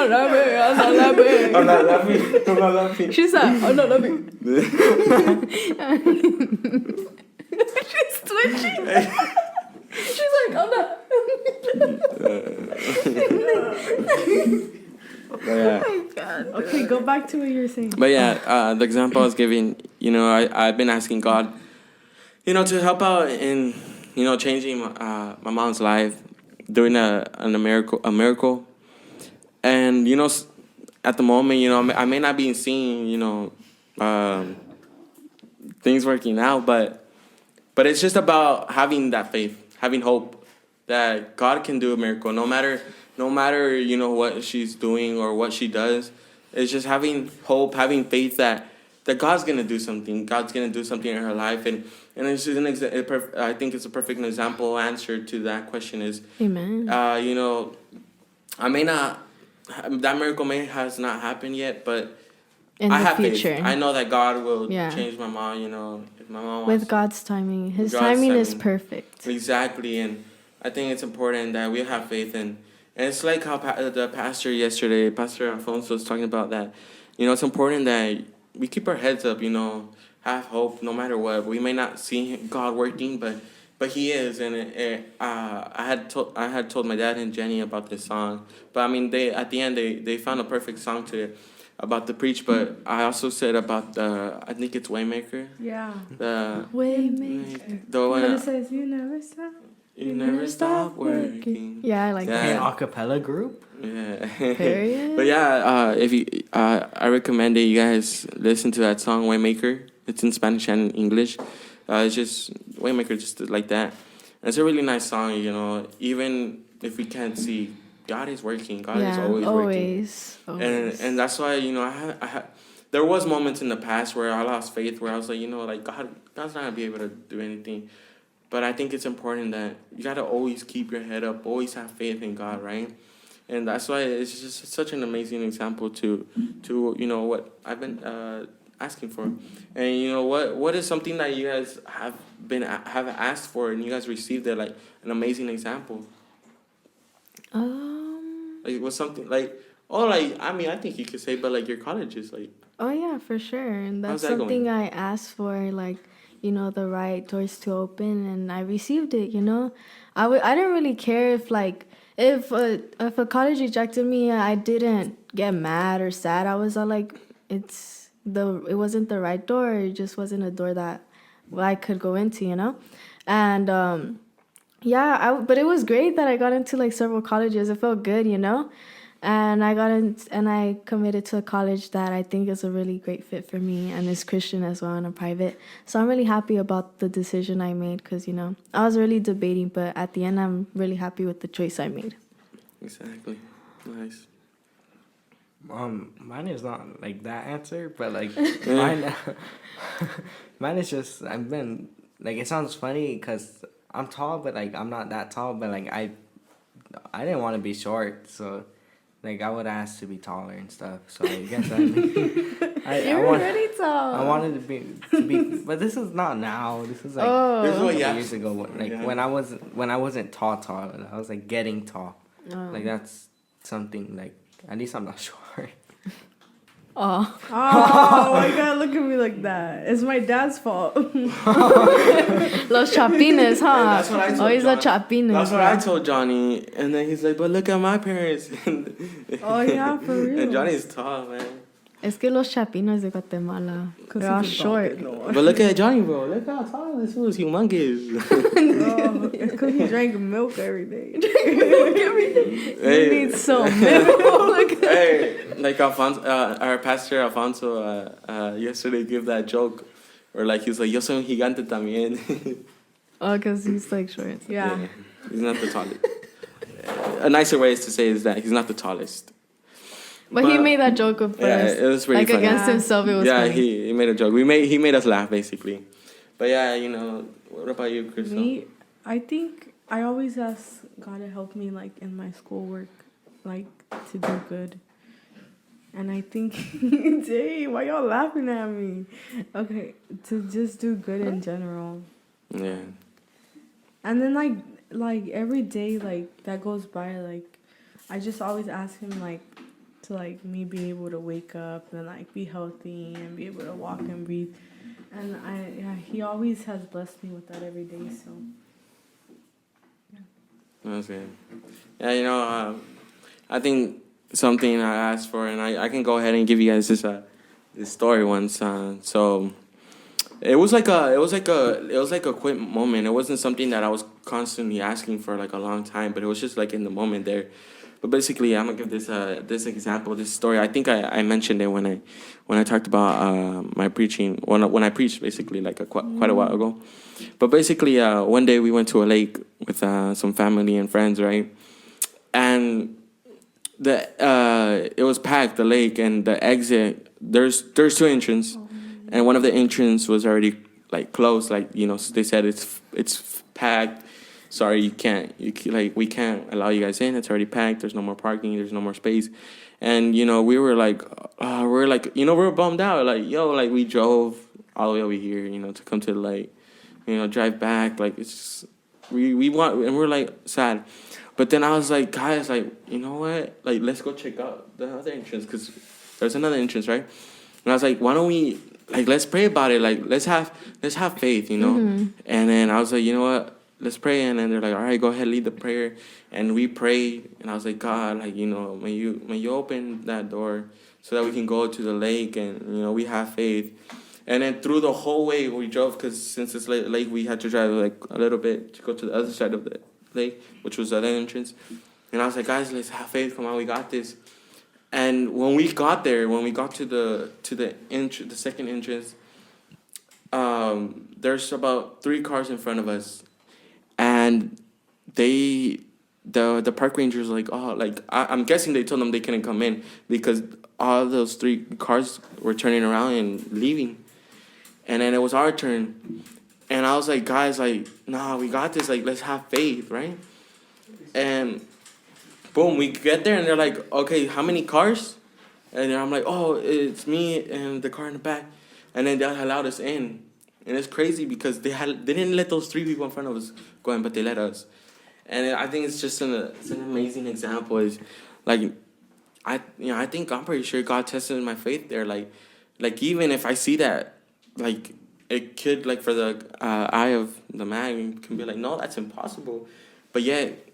I'm not laughing. She said, I'm not laughing. She's twitching. She's like, I'm not. Yeah. Oh my Go back to what you were saying. But yeah, the example I was giving, I've been asking God, to help out in, changing my mom's life, doing a miracle. And, at the moment, I may not be seeing, things working out, but it's just about having that faith, having hope that God can do a miracle, no matter, what she's doing or what she does. It's just having hope, having faith that God's gonna do something. God's gonna do something in her life, and it's just I think it's a perfect example answer to that question is, Amen. I may not, that miracle has not happened yet, but In I the have future. faith. I know that God will Yeah. change my mom. If my mom wants With to. God's timing. His God's timing is timing. perfect. Exactly, and I think it's important that we have faith in. And it's like how the pastor yesterday, Pastor Alfonso, was talking about that. It's important that we keep our heads up. Have hope no matter what. We may not see God working, but He is. And I had told my dad and Jenny about this song, but I mean at the end they found a perfect song about the preach. But I also said about I think it's Waymaker. Yeah. The Waymaker. the When one. it says you never stop. You never stop working. Yeah, I like Hey, that. acapella group. Yeah. Period. But yeah, if you, I recommend that you guys listen to that song Waymaker. It's in Spanish and in English. It's just Waymaker, just like that. And it's a really nice song. Even if we can't see, God is working. God is always working. Always. And that's why there was moments in the past where I lost faith, where I was like, God's not gonna be able to do anything. But I think it's important that you gotta always keep your head up, always have faith in God, right? And that's why it's just such an amazing example to what I've been asking for. And what is something that you guys have asked for and you guys received it, like an amazing example? Like what's something like I think you could say, but like your college is like. Oh yeah, for sure. And How's that's that something going? I asked for, like, the right doors to open, and I received it. I didn't really care if a college rejected me. I didn't get mad or sad. I was all like, it wasn't the right door. It just wasn't a door that I could go into. And yeah, but it was great that I got into like several colleges. It felt good. And I got in, and I committed to a college that I think is a really great fit for me, and is Christian as well, and a private. So I'm really happy about the decision I made, because I was really debating, but at the end I'm really happy with the choice I made. Exactly. Nice. Mine is not like that answer, but like Yeah. mine is just I've been like, it sounds funny because I'm tall, but like I'm not that tall, but like I didn't want to be short, so. Like, I would ask to be taller and stuff, so I guess You're already tall. I wanted to be, but this is not now. This is like This is a what couple you years ago. When I wasn't tall, I was like getting tall. Like that's something like at least I'm not short. Oh, Why you gotta look at me like that? It's my dad's fault. los chapines, huh? That's what I told Always los John. chapines. That's what I told Johnny, and then he's like, "But look at my parents." Oh yeah, for real. And Johnny's tall, man. Es que los chapinos de Guatemala, they're all short. But look at Johnny, bro. Look how tall this fool is. Humongous. It's because he drank milk every day. You need some milk. Hey, like Alfonso, our pastor Alfonso, yesterday gave that joke, or like he was like, "Yo soy un gigante también." Oh, because he's like short. Yeah. He's not the tallest. A nicer way is to say is that he's not the tallest. But he made that joke of Yeah, first. it was really like funny. against himself, it was funny. he made a joke. He made us laugh basically. But yeah, what about you, Crystal? Me, I think I always ask God to help me like in my schoolwork, like to do good. And I think, dang, why y'all laughing at me? Okay, to just do good in general. Yeah. And then like every day like that goes by, like I just always ask him like to like me be able to wake up and like be healthy and be able to walk and breathe. And he always has blessed me with that every day. So That's good. Yeah, I think something I asked for, and I can go ahead and give you guys this story once. So it was like a quick moment. It wasn't something that I was constantly asking for like a long time, but it was just like in the moment there. But basically, I'm gonna give this example, this story. I think I mentioned it when I talked about my preaching when I preached basically like quite a while ago. But basically, one day we went to a lake with some family and friends, right? And it was packed, the lake, and the exit. There's two entrances, and one of the entrance was already like closed. Like, you know, they said it's packed. Sorry, we can't allow you guys in. It's already packed. There's no more parking. There's no more space. And you know, we were like, we're bummed out. Like, yo, like we drove all the way over here, you know, to come to the lake. You know, drive back. Like, it's just, we want, and we're like sad. But then I was like, guys, like, you know what? Like, let's go check out the other entrance, because there's another entrance, right? And I was like, why don't we, like, let's pray about it. Like, let's have faith, you know? And then I was like, you know what? Let's pray. And then they're like, all right, go ahead, lead the prayer. And we prayed. And I was like, God, like, you know, may you open that door so that we can go to the lake, and, you know, we have faith. And then through the whole way we drove, because since it's lake, we had to drive like a little bit to go to the other side of the lake, which was the other entrance. And I was like, guys, let's have faith. Come on, we got this. And when we got there, when we got to the second entrance, there's about 3 cars in front of us, and the park rangers were like, oh, like I'm guessing they told them they couldn't come in because all those 3 cars were turning around and leaving. And then it was our turn. And I was like, guys, like, nah, we got this. Like, let's have faith, right? And boom, we get there, and they're like, okay, how many cars? And then I'm like, oh, it's me and the car in the back. And then they allowed us in. And it's crazy because they didn't let those 3 people in front of us go in, but they let us. And I think it's just it's an amazing example. Is like, I'm pretty sure God tested my faith there. Like even if I see that, like, it could, like, for the eye of the man, can be like, no, that's impossible. But yet,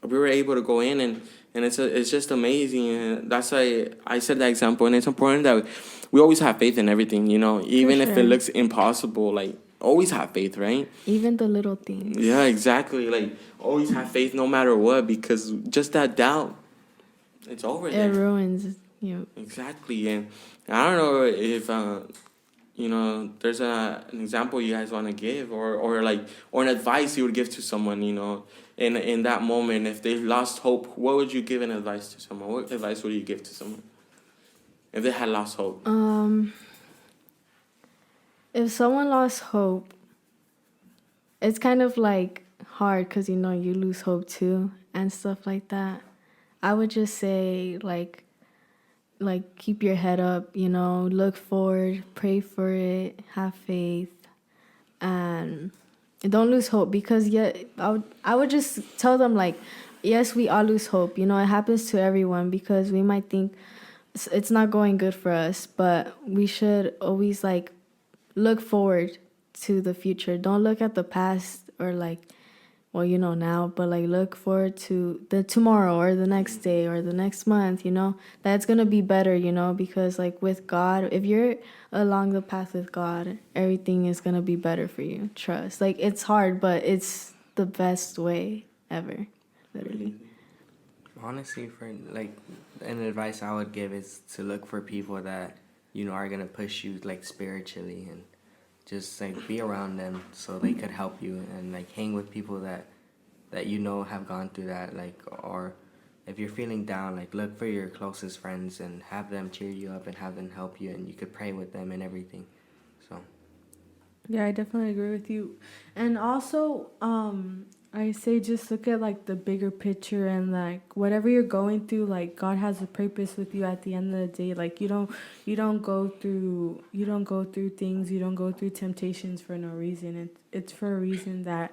we were able to go in, and it's just amazing. And that's why I said that example. And it's important that we always have faith in everything, you know, even if it looks impossible. Like, always have faith, right? Even the little things. Yeah, exactly. Like, always have faith no matter what, because just that doubt, it's over there. It ruins you. Exactly. And I don't know if you know, there's an example you guys want to give, or an advice you would give to someone, you know, in that moment. If they lost hope, what would you give an advice to someone? What advice would you give to someone if they had lost hope? If someone lost hope, it's kind of like hard because, you know, you lose hope too and stuff like that. I would just say, like keep your head up, you know, look forward, pray for it, have faith, and don't lose hope. Because I would just tell them, like, yes, we all lose hope, you know, it happens to everyone, because we might think it's not going good for us, but we should always, like, look forward to the future. Don't look at the past, or, like, well, you know, now, but, like, look forward to the tomorrow or the next day or the next month, you know, that's going to be better, you know, because, like, with God, if you're along the path with God, everything is going to be better for you. Trust. Like, it's hard, but it's the best way ever, literally. Honestly, for, like, an advice I would give is to look for people that, you know, are going to push you, like, spiritually, and just, like, be around them so they could help you, and, like, hang with people that you know have gone through that, like, or if you're feeling down, like, look for your closest friends and have them cheer you up and have them help you, and you could pray with them and everything. So Yeah, I definitely agree with you. And also, I say just look at, like, the bigger picture, and, like, whatever you're going through, like, God has a purpose with you at the end of the day. Like, you don't go through things, you don't go through temptations for no reason. It's for a reason that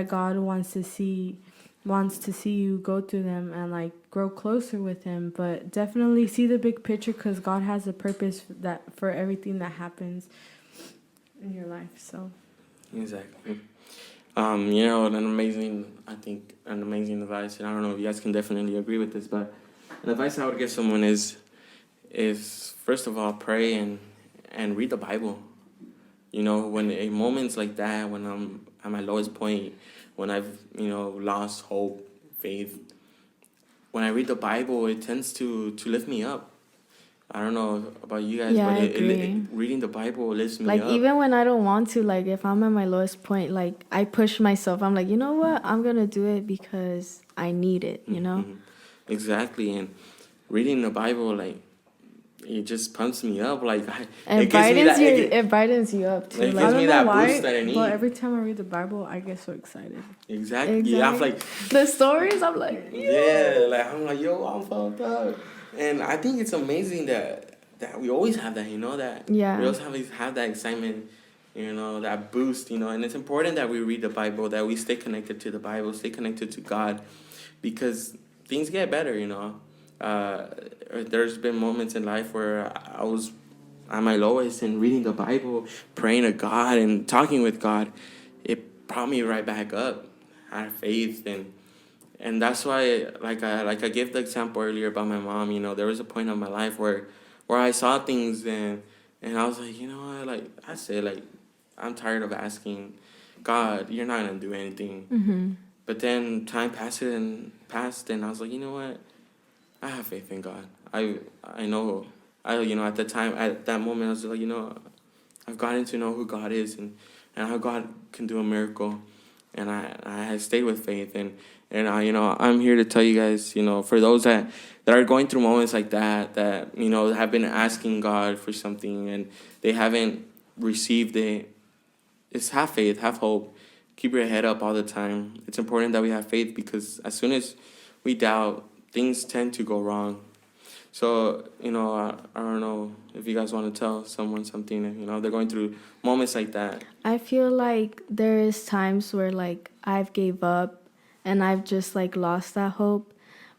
God wants to see you go through them and, like, grow closer with him. But definitely see the big picture, because God has a purpose for everything that happens in your life. So Exactly. You know, an amazing advice, and I don't know if you guys can definitely agree with this, but An advice I would give someone is first of all pray and read the Bible. You know, when in moments like that, when I'm at my lowest point, when I've lost hope, faith, when I read the Bible, it tends to lift me up. I don't know about you guys, Yeah, but I agree. reading the Bible lifts me Like, up. even when I don't want to, like, if I'm at my lowest point, like, I push myself. I'm like, you know what? I'm gonna do it because I need it, you know? Mhm. Exactly, and reading the Bible, like, it just pumps me up. Like, And it gives me that. it brightens you up too. It Like, gives I me don't know that why, boost that I need. but every time I read the Bible, I get so excited. Exactly. Yeah, I'm like, the stories, I'm like, yeah, like I'm like, yo, I'm fucked up, and I think it's amazing that we always have that, that Yeah. we always have that excitement, that boost, and it's important that we read the Bible, that we stay connected to the Bible, stay connected to God, because things get better, there's been moments in life where I was at my lowest, and reading the Bible, praying to God, and talking with God, it brought me right back up. I had faith, and that's why, like I gave the example earlier about my mom. There was a point in my life where I saw things, and I was like, you know what, like I said, like I'm tired of asking God, you're not gonna do anything. mm-hmm. But then time passed, and I was like, you know what, I have faith in God. I know. At the time, at that moment, I was like, I've gotten to know who God is, and how God can do a miracle, and I stayed with faith, and I'm here to tell you guys, for those that are going through moments like that have been asking God for something and they haven't received it. It's have faith, have hope, keep your head up all the time. It's important that we have faith, because as soon as we doubt, things tend to go wrong. So, I don't know if you guys want to tell someone something, they're going through moments like that. I feel like there is times where, like, I've gave up and I've just, like, lost that hope.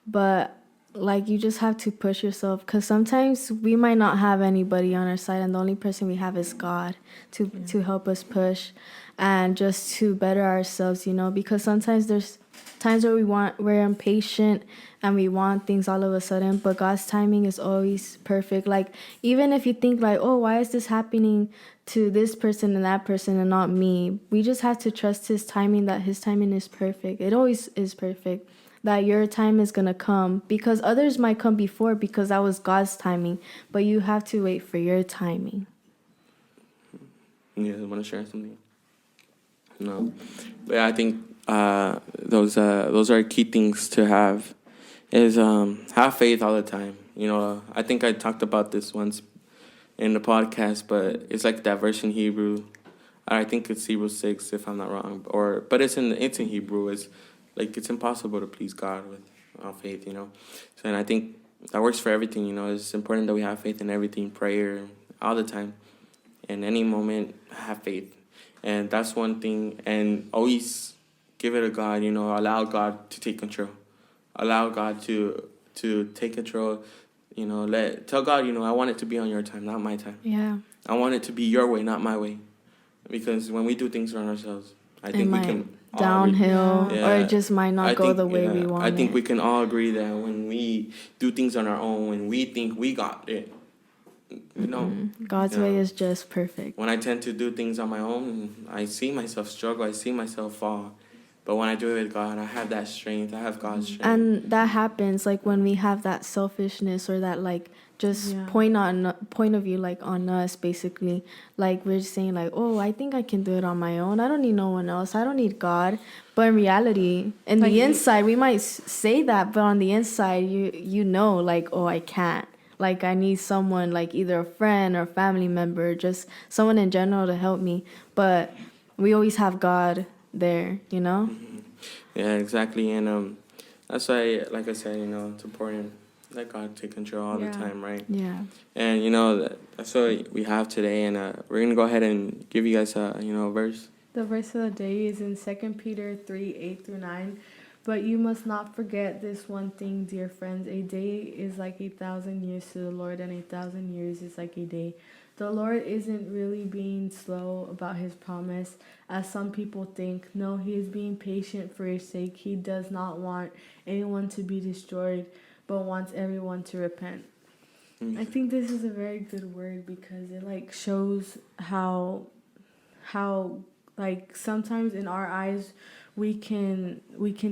But, like, you just have to push yourself, because sometimes we might not have anybody on our side, and the only person we have is God to help us push and just to better ourselves, because sometimes there's times where we're impatient and we want things all of a sudden, but God's timing is always perfect. Like, even if you think like, oh, why is this happening to this person and that person and not me, we just have to trust his timing, that his timing is perfect. It always is perfect, that your time is gonna come, because others might come before, because that was God's timing, but you have to wait for your timing. You guys want to share something? No, but I think those are key things to have. Is have faith all the time. I think I talked about this once in the podcast, but it's like that verse in Hebrew. I think it's Hebrews 6, if I'm not wrong, but it's in Hebrew. It's like it's impossible to please God without faith. So, and I think that works for everything. It's important that we have faith in everything, prayer all the time, in any moment. Have faith. And that's one thing, and always give it to God, allow God to take control. Allow God to take control, tell God, I want it to be on your time, not my time. Yeah. I want it to be your way, not my way. Because when we do things on ourselves, I think we can downhill, agree. or it just might not go the way we want I think it. we can all agree that when we do things on our own, when we think we got it, God's way is just perfect. When I tend to do things on my own, I see myself struggle, I see myself fall. But when I do it with God, I have that strength. I have God's strength. And that happens, like, when we have that selfishness, or that, like, just point of view, like, on us, basically. Like, we're just saying, like, oh, I think I can do it on my own. I don't need no one else. I don't need God. But in reality, in like, the inside, we might say that, but on the inside, you know, like, oh, I can't. Like, I need someone, like, either a friend or a family member, just someone in general to help me. But we always have God there, Mm-hmm. Yeah, exactly. And that's why, like I said, it's important that God take control all the time, right? Yeah. And that's what we have today, and we're gonna go ahead and give you guys a verse. The verse of the day is in 2 Peter 3:8-9. But you must not forget this one thing, dear friends. A day is like 1,000 years to the Lord, and 1,000 years is like a day. The Lord isn't really being slow about his promise, as some people think. No, he is being patient for your sake. He does not want anyone to be destroyed, but wants everyone to repent. I think this is a very good word because it like shows how like sometimes in our eyes we can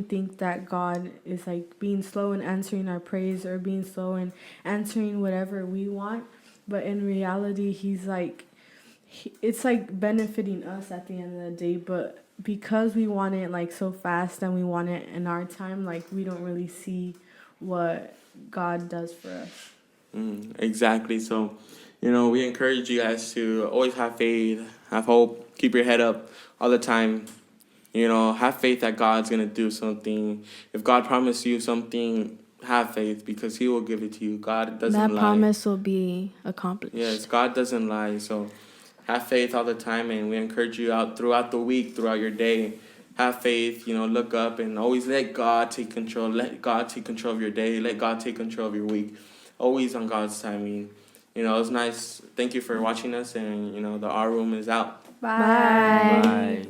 think that God is like being slow in answering our praise or being slow in answering whatever we want, but in reality he's like it's like benefiting us at the end of the day, but because we want it like so fast and we want it in our time, like we don't really see what God does for us. Exactly. So, we encourage you guys to always have faith, have hope, keep your head up all the time. Have faith that God's going to do something. If God promised you something, have faith because he will give it to you. God doesn't lie. That promise will be accomplished. Yes, God doesn't lie. So have faith all the time, and we encourage you out throughout the week, throughout your day. Have faith, look up and always let God take control. Let God take control of your day. Let God take control of your week. Always on God's timing. It was nice. Thank you for watching us, and, the R Room is out. Bye. Bye.